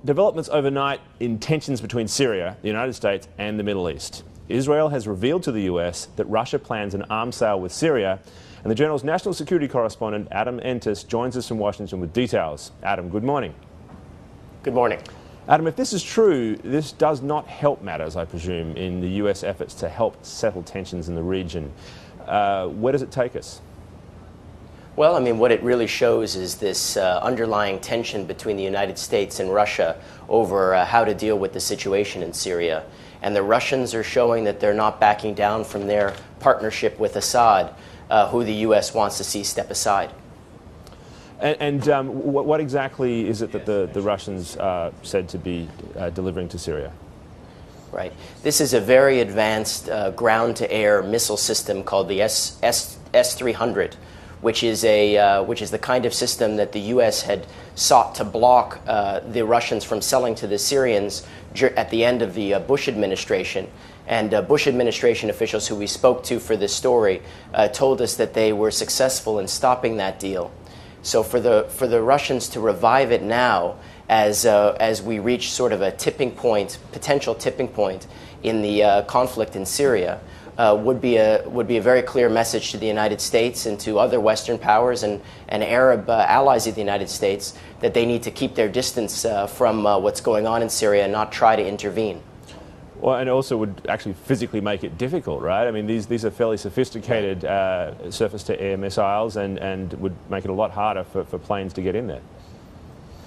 Developments overnight in tensions between Syria, the United States and the Middle East. Israel has revealed to the US that Russia plans an arms sale with Syria, and the Journal's national security correspondent Adam Entis joins us from Washington with details. Adam, good morning. Good morning. Adam, if this is true, this does not help matters, I presume, in the US efforts to help settle tensions in the region. Where does it take us? Well, I mean, what it really shows is this underlying tension between the United States and Russia over how to deal with the situation in Syria. And the Russians are showing that they're not backing down from their partnership with Assad, who the U.S. wants to see step aside. And what exactly is it that the Russians are said to be delivering to Syria? Right. This is a very advanced ground-to-air missile system called the S-300. Which is the kind of system that the U.S. had sought to block the Russians from selling to the Syrians at the end of the Bush administration. And Bush administration officials who we spoke to for this story told us that they were successful in stopping that deal. So for the Russians to revive it now, as we reach sort of a tipping point, potential tipping point in the conflict in Syria, would be a very clear message to the United States and to other Western powers and Arab allies of the United States that they need to keep their distance from what's going on in Syria and not try to intervene. Well, and it also would actually physically make it difficult, right? I mean, these are fairly sophisticated surface-to-air missiles and would make it a lot harder for planes to get in there.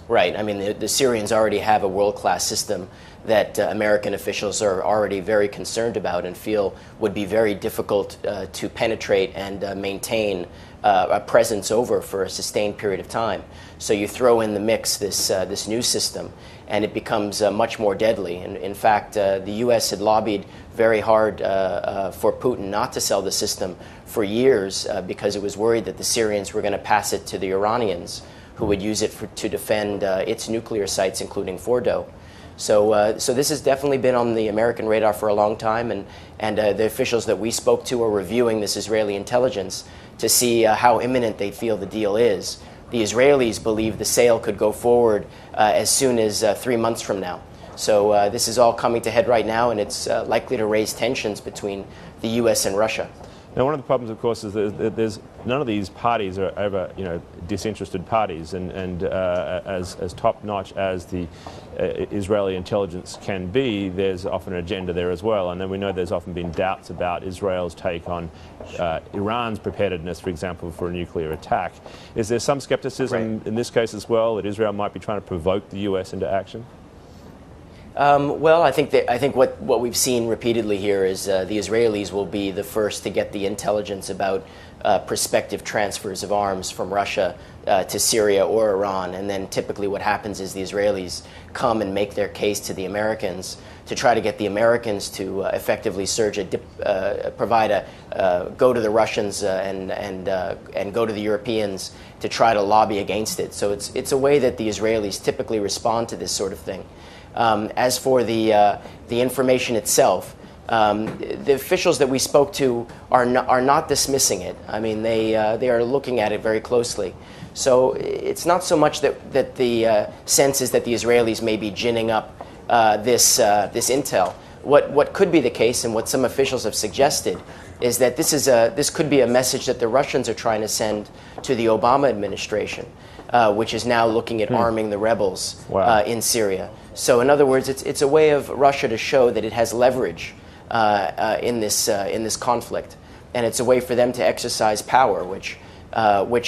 Right. I mean, the Syrians already have a world-class system that American officials are already very concerned about and feel would be very difficult to penetrate and maintain a presence over for a sustained period of time. So you throw in the mix this new system, and it becomes much more deadly. And in fact, the U.S. had lobbied very hard for Putin not to sell the system for years because it was worried that the Syrians were going to pass it to the Iranians, who would use it to defend its nuclear sites, including Fordo. So this has definitely been on the American radar for a long time, and the officials that we spoke to are reviewing this Israeli intelligence to see how imminent they feel the deal is. The Israelis believe the sale could go forward as soon as 3 months from now. So this is all coming to head right now, and it's likely to raise tensions between the U.S. and Russia. Now, one of the problems, of course, is that there's none of these parties are ever, disinterested parties, and as top-notch as the Israeli intelligence can be, there's often an agenda there as well. And then we know there's often been doubts about Israel's take on Iran's preparedness, for example, for a nuclear attack. Is there some skepticism in this case as well that Israel might be trying to provoke the U.S. into action? Well, I think what we've seen repeatedly here is the Israelis will be the first to get the intelligence about prospective transfers of arms from Russia to Syria or Iran, and then typically what happens is the Israelis come and make their case to the Americans to try to get the Americans to effectively go to the Russians and go to the Europeans to try to lobby against it. So it's a way that the Israelis typically respond to this sort of thing. As for the information itself, the officials that we spoke to are not dismissing it. I mean, they are looking at it very closely. So it's not so much that the sense is that the Israelis may be ginning up this intel. What could be the case, and what some officials have suggested, is that this could be a message that the Russians are trying to send to the Obama administration, which is now looking at arming the rebels in Syria. So in other words, it's a way of Russia to show that it has leverage in this conflict, and it's a way for them to exercise power, which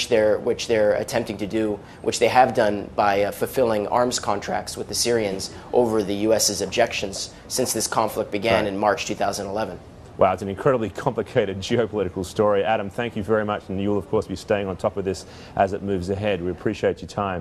they're attempting to do, which they have done by fulfilling arms contracts with the Syrians over the U.S.'s objections since this conflict began in March 2011. Wow, it's an incredibly complicated geopolitical story. Adam, thank you very much, and you'll of course be staying on top of this as it moves ahead. We appreciate your time.